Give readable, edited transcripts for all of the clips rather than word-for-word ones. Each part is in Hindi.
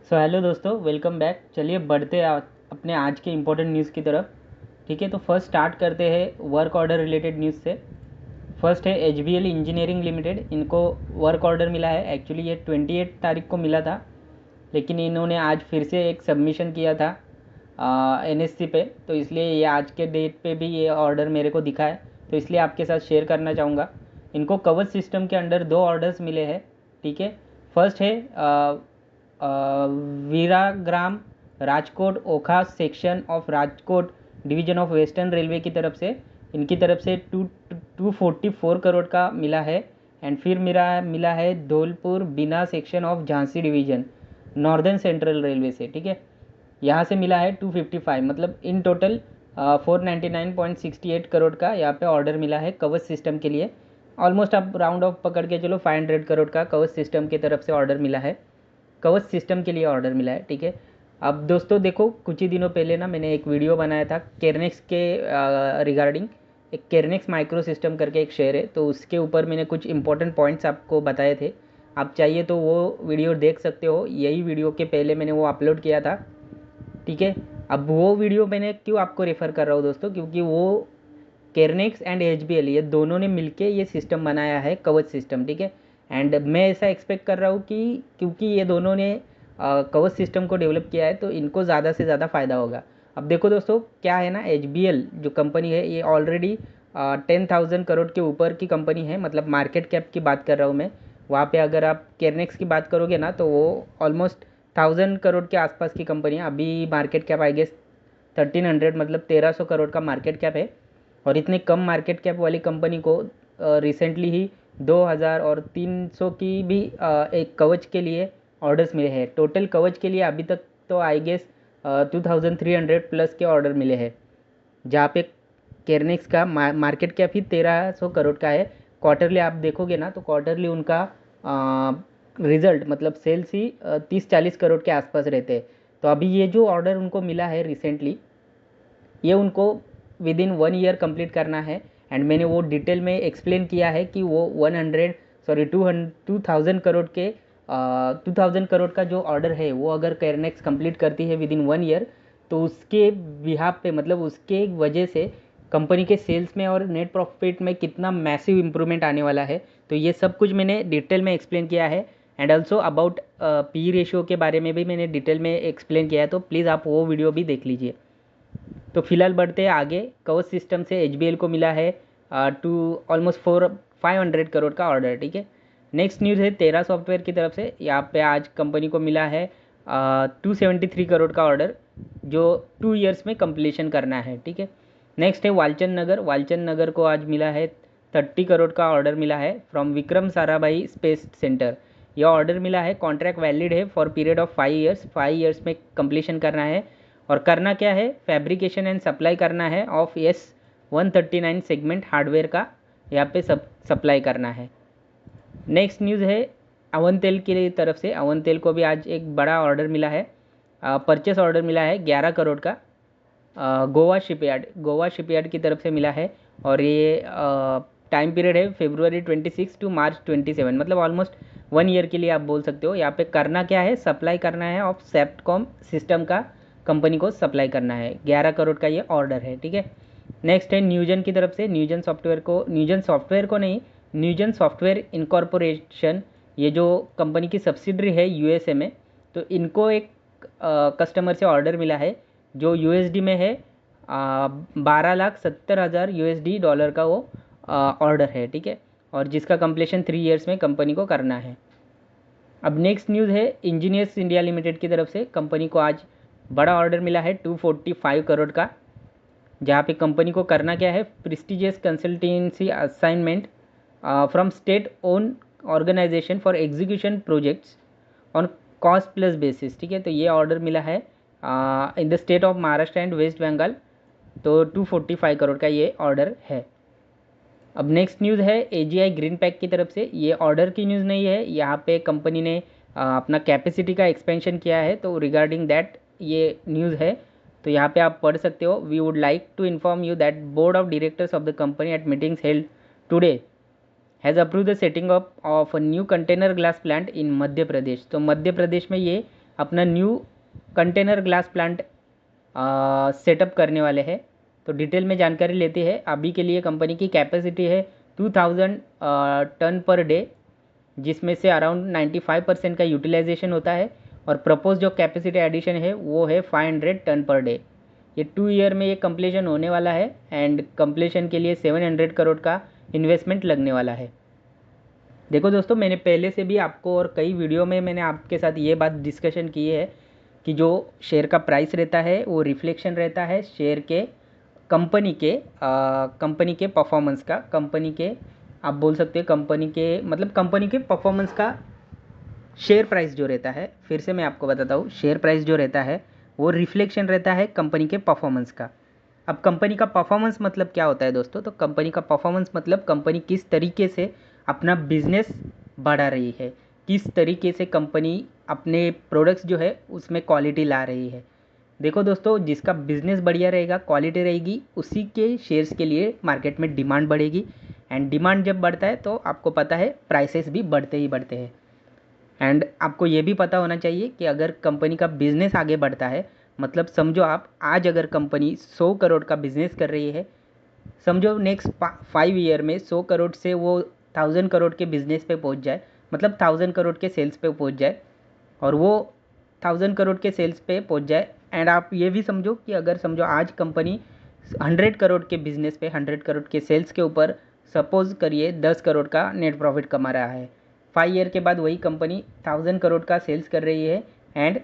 सो हेलो दोस्तों, वेलकम बैक। चलिए बढ़ते अपने आज के इम्पोर्टेंट न्यूज़ की तरफ। ठीक है, तो फर्स्ट स्टार्ट करते हैं वर्क ऑर्डर रिलेटेड न्यूज़ से। फर्स्ट है HBL इंजीनियरिंग लिमिटेड। इनको वर्क ऑर्डर मिला है। एक्चुअली ये 28 तारीख को मिला था, लेकिन इन्होंने आज फिर से एक सबमिशन किया था NSC पे, तो इसलिए ये आज के डेट पे भी ये ऑर्डर मेरे को दिखा है, तो इसलिए आपके साथ शेयर करना चाहूँगा। इनको कवच सिस्टम के अंडर 2 ऑर्डर्स मिले हैं। ठीक है, फर्स्ट है Viramgam Rajkot Okha section of Rajkot division of western railway की तरफ से। इनकी तरफ से 244 करोड़ का मिला है। एंड फिर मिला है धौलपुर बिना section of Jhansi division northern central railway से। ठीक है, यहाँ से मिला है 255, मतलब इन टोटल 499.68 करोड़ का यहाँ पे ऑर्डर मिला है कवच सिस्टम के लिए। ऑलमोस्ट आप राउंड ऑफ पकड़ के चलो 500 करोड़ का कवच सिस्टम की तरफ से ऑर्डर मिला है, कवच सिस्टम के लिए ऑर्डर मिला है। ठीक है, अब दोस्तों देखो, कुछ ही दिनों पहले ना मैंने एक वीडियो बनाया था केरनेक्स के रिगार्डिंग। एक केरनेक्स माइक्रो सिस्टम करके एक शेयर है, तो उसके ऊपर मैंने कुछ इंपॉर्टेंट पॉइंट्स आपको बताए थे। आप चाहिए तो वो वीडियो देख सकते हो, यही वीडियो के पहले मैंने वो अपलोड किया था। ठीक है, अब वो वीडियो मैंने क्यों आपको रेफ़र कर रहा हूँ दोस्तों, क्योंकि वो केरनेक्स एंड HBL ये दोनों ने मिलके ये सिस्टम बनाया है कवच सिस्टम। ठीक है, एंड मैं ऐसा एक्सपेक्ट कर रहा हूँ कि क्योंकि ये दोनों ने कवच सिस्टम को डेवलप किया है, तो इनको ज़्यादा से ज़्यादा फ़ायदा होगा। अब देखो दोस्तों, क्या है ना, HBL जो कंपनी है ये ऑलरेडी 10,000 करोड़ के ऊपर की कंपनी है, मतलब मार्केट कैप की बात कर रहा हूँ मैं। वहाँ पे अगर आप केरनेक्स की बात करोगे ना, तो वो ऑलमोस्ट 1000 करोड़ के आसपास की कंपनी है। अभी मार्केट कैप आई गेस 1300, मतलब 1300 करोड़ का मार्केट कैप है। और इतने कम मार्केट कैप वाली कंपनी को रिसेंटली ही 2000 और 300 की भी एक कवच के लिए ऑर्डर्स मिले हैं। टोटल कवच के लिए अभी तक तो आई गेस 2300 प्लस के ऑर्डर मिले हैं, जहाँ पे केरनेक्स का मार्केट कैप ही 1300 करोड़ का है। क्वार्टरली आप देखोगे ना, तो क्वार्टरली उनका रिजल्ट मतलब सेल्स ही 30-40 करोड़ के आसपास रहते हैं। तो अभी ये जो ऑर्डर उनको मिला है रिसेंटली, ये उनको विद इन 1 ईयर कंप्लीट करना है। एंड मैंने वो डिटेल में एक्सप्लेन किया है कि वो 2000 करोड़ के 2000 करोड़ का जो ऑर्डर है वो अगर केरनेक्स कंप्लीट करती है विद इन 1 ईयर, तो उसके बिहाफ पे, मतलब उसके वजह से कंपनी के सेल्स में और नेट प्रॉफिट में कितना मैसिव इंप्रूवमेंट आने वाला है। तो ये सब कुछ मैंने डिटेल में एक्सप्लेन किया है। And also about P ratio के बारे में भी मैंने डिटेल में एक्सप्लेन किया है, तो प्लीज़ आप वो वीडियो भी देख लीजिए। तो फिलहाल बढ़ते हैं आगे। कवच सिस्टम से HBL को मिला है टू ऑलमोस्ट 500 करोड़ का ऑर्डर। ठीक है, नेक्स्ट न्यूज़ है तेरा सॉफ्टवेयर की तरफ से। यहाँ पे आज कंपनी को मिला है 273 करोड़ का ऑर्डर, जो 2 ईयर्स में कंप्लीशन करना है। ठीक है, नेक्स्ट है वालचंद नगर। वालचंद नगर को आज मिला है 30 करोड़ का ऑर्डर मिला है from Vikram Sarabhai space centre. यह ऑर्डर मिला है, कॉन्ट्रैक्ट वैलिड है for period of 5 years. 5 years में कंप्लीशन करना है। और करना क्या है, फैब्रिकेशन एंड सप्लाई करना है ऑफ S139 सेगमेंट हार्डवेयर का यहाँ पे सप्लाई करना है। नेक्स्ट न्यूज़ है अवंतेल की तरफ से। अवंतेल को भी आज एक बड़ा ऑर्डर मिला है, परचेस ऑर्डर मिला है 11 करोड़ का गोवा शिपयार्ड की तरफ से मिला है। और ये टाइम पीरियड है February 26 टू March 27, मतलब ऑलमोस्ट 1 ईयर के लिए आप बोल सकते हो। यहाँ पे करना क्या है, सप्लाई करना है ऑफ सेप्टकॉम सिस्टम का, कंपनी को सप्लाई करना है। 11 करोड़ का ये ऑर्डर है। ठीक है, नेक्स्ट है न्यूजन की तरफ से। न्यूजन सॉफ्टवेयर को नहीं, न्यूजन सॉफ्टवेयर इनकॉर्पोरेशन, ये जो कंपनी की सब्सिडरी है USA में, तो इनको एक कस्टमर से ऑर्डर मिला है जो USD में है 12,70,000 USD डॉलर का वो ऑर्डर है। ठीक है, और जिसका कंप्लीशन 3 ईयर्स में कंपनी को करना है। अब नेक्स्ट न्यूज़ है इंजीनियर्स इंडिया लिमिटेड की तरफ से। कंपनी को आज बड़ा ऑर्डर मिला है 245 करोड़ का, जहाँ पे कंपनी को करना क्या है, prestigious consultancy assignment from state own organisation for execution projects on cost plus basis. ठीक है, तो ये ऑर्डर मिला है in the state of Maharashtra and West Bengal, तो 245 करोड़ का ये ऑर्डर है। अब नेक्स्ट न्यूज़ है AGI ग्रीन पैक की तरफ से। ये ऑर्डर की न्यूज़ नहीं है, यहाँ पे कंपनी ने अपना कैपेसिटी का एक्सपेंशन किया है, तो रिगार्डिंग दैट ये न्यूज़ है। तो यहाँ पे आप पढ़ सकते हो, we would like to inform you that board of directors of the company at meetings held today has approve the setting up of a new container glass plant in Madhya Pradesh. तो मध्य प्रदेश में ये अपना new container glass plant setup करने वाले हैं। तो डिटेल में जानकारी लेते हैं। अभी के लिए कंपनी की कैपेसिटी है 2000 टन पर डे, जिसमें से अराउंड 95% का यूटिलाइजेशन होता है। और प्रपोज जो कैपेसिटी एडिशन है वो है 500 टन पर डे। ये 2 ईयर में ये कंप्लीशन होने वाला है एंड कंप्लीशन के लिए 700 करोड़ का इन्वेस्टमेंट लगने वाला है। देखो दोस्तों, मैंने पहले से भी आपको और कई वीडियो में मैंने आपके साथ ये बात डिस्कशन की है कि जो शेयर का प्राइस रहता है वो रिफ्लेक्शन रहता है शेयर के कंपनी के परफॉर्मेंस का, कंपनी के आप बोल सकते हैं कंपनी के मतलब कंपनी के परफॉर्मेंस का शेयर प्राइस जो रहता है। फिर से मैं आपको बताता हूँ, शेयर प्राइस जो रहता है वो रिफ्लेक्शन रहता है कंपनी के परफॉर्मेंस का। अब कंपनी का परफॉर्मेंस मतलब क्या होता है दोस्तों? तो कंपनी का परफॉर्मेंस मतलब कंपनी किस तरीके से अपना बिजनेस बढ़ा रही है, किस तरीके से कंपनी अपने प्रोडक्ट्स जो है उसमें क्वालिटी ला रही है। देखो दोस्तों, जिसका बिजनेस बढ़िया रहेगा, क्वालिटी रहेगी, उसी के शेयर्स के लिए मार्केट में डिमांड बढ़ेगी। एंड डिमांड जब बढ़ता है तो आपको पता है प्राइसेस भी बढ़ते ही बढ़ते हैं। एंड आपको ये भी पता होना चाहिए कि अगर कंपनी का बिजनेस आगे बढ़ता है, मतलब समझो आप आज अगर कंपनी 100 करोड़ का बिजनेस कर रही है, समझो नेक्स्ट 5 ईयर में 100 करोड़ से वो 1000 करोड़ के बिजनेस पे पहुंच जाए, मतलब 1000 करोड़ के सेल्स पे पहुंच जाए, और वो 1000 करोड़ के सेल्स पे पहुंच जाए। एंड आप ये भी समझो कि अगर समझो आज कंपनी 100 करोड़ के बिजनेस पे, 100 करोड़ के सेल्स के ऊपर सपोज करिए 10 करोड़ का नेट प्रॉफिट कमा रहा है। 5 ईयर के बाद वही कंपनी 1000 करोड़ का सेल्स कर रही है एंड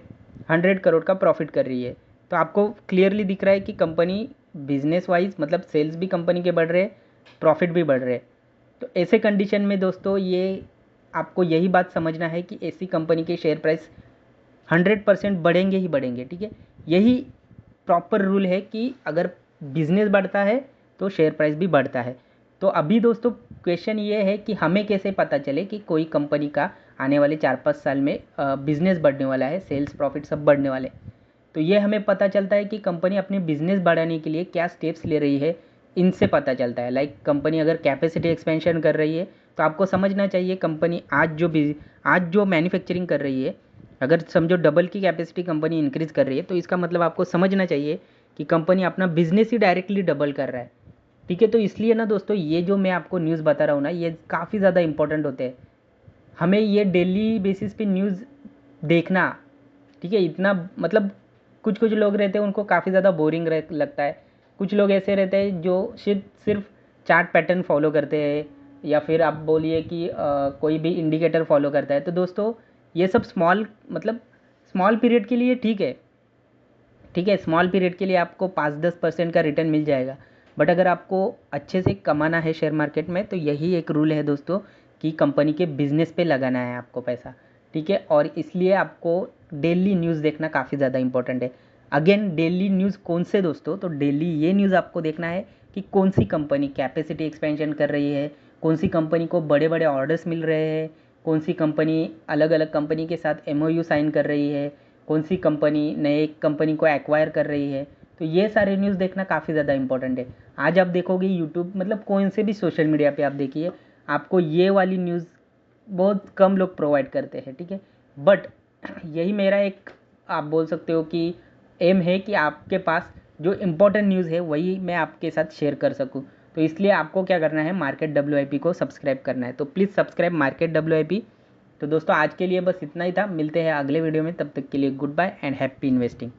100 करोड़ का प्रॉफिट कर रही है। तो आपको क्लियरली दिख रहा है कि कंपनी बिजनेस वाइज मतलब सेल्स भी कंपनी के बढ़ रहे हैं, प्रॉफिट भी बढ़ रहे हैं। तो ऐसे कंडीशन में दोस्तों ये आपको यही बात समझना है कि ऐसी कंपनी के शेयर प्राइस 100% बढ़ेंगे ही बढ़ेंगे। ठीक है, यही प्रॉपर रूल है कि अगर बिजनेस बढ़ता है तो शेयर प्राइस भी बढ़ता है। तो अभी दोस्तों क्वेश्चन ये है कि हमें कैसे पता चले कि कोई कंपनी का आने वाले 4-5 साल में बिजनेस बढ़ने वाला है, सेल्स प्रॉफिट सब बढ़ने वाले। तो ये हमें पता चलता है कि कंपनी अपने बिजनेस बढ़ाने के लिए क्या स्टेप्स ले रही है, इनसे पता चलता है। लाइक कंपनी अगर कैपेसिटी एक्सपेंशन कर रही है तो आपको समझना चाहिए कंपनी आज जो मैन्युफैक्चरिंग कर रही है, अगर समझो डबल की कैपेसिटी कंपनी इंक्रीज़ कर रही है तो इसका मतलब आपको समझना चाहिए कि कंपनी अपना बिजनेस ही डायरेक्टली डबल कर रहा है। ठीक है, तो इसलिए ना दोस्तों ये जो मैं आपको न्यूज़ बता रहा हूँ ना, ये काफ़ी ज़्यादा इंपॉर्टेंट होते हैं। हमें ये डेली बेसिस पे न्यूज़ देखना, ठीक है, इतना मतलब कुछ कुछ लोग रहते हैं उनको काफ़ी ज़्यादा बोरिंग लगता है। कुछ लोग ऐसे रहते हैं जो सिर्फ चार्ट पैटर्न फॉलो करते हैं, या फिर आप बोलिए कि कोई भी इंडिकेटर फॉलो करता है। तो दोस्तों ये सब स्मॉल पीरियड के लिए ठीक है, ठीक है, स्मॉल पीरियड के लिए आपको 5-10% का रिटर्न मिल जाएगा। बट अगर आपको अच्छे से कमाना है शेयर मार्केट में तो यही एक रूल है दोस्तों कि कंपनी के बिजनेस पे लगाना है आपको पैसा। ठीक है, और इसलिए आपको डेली न्यूज़ देखना काफ़ी ज़्यादा इंपॉर्टेंट है। अगेन डेली न्यूज़ कौन से दोस्तों? तो डेली ये न्यूज़ आपको देखना है कि कौन सी कंपनी कैपेसिटी एक्सपेंशन कर रही है, कौन सी कंपनी को बड़े बड़े ऑर्डर्स मिल रहे हैं, कौन सी कंपनी अलग अलग कंपनी के साथ MOU साइन कर रही है, कौन सी कंपनी नए कंपनी को एक्वायर कर रही है। तो ये सारे न्यूज़ देखना काफ़ी ज़्यादा इंपॉर्टेंट है। आज आप देखोगे यूट्यूब मतलब कौन से भी सोशल मीडिया पे आप देखिए, आपको ये वाली न्यूज़ बहुत कम लोग प्रोवाइड करते हैं। ठीक है, बट यही मेरा एक आप बोल सकते हो कि एम है कि आपके पास जो इम्पोर्टेंट न्यूज़ है वही मैं आपके साथ शेयर कर सकूं। तो इसलिए आपको क्या करना है, मार्केट WIP को सब्सक्राइब करना है। तो प्लीज़ सब्सक्राइब मार्केट WIP। तो दोस्तों आज के लिए बस इतना ही था, मिलते हैं अगले वीडियो में, तब तक के लिए goodbye and happy investing.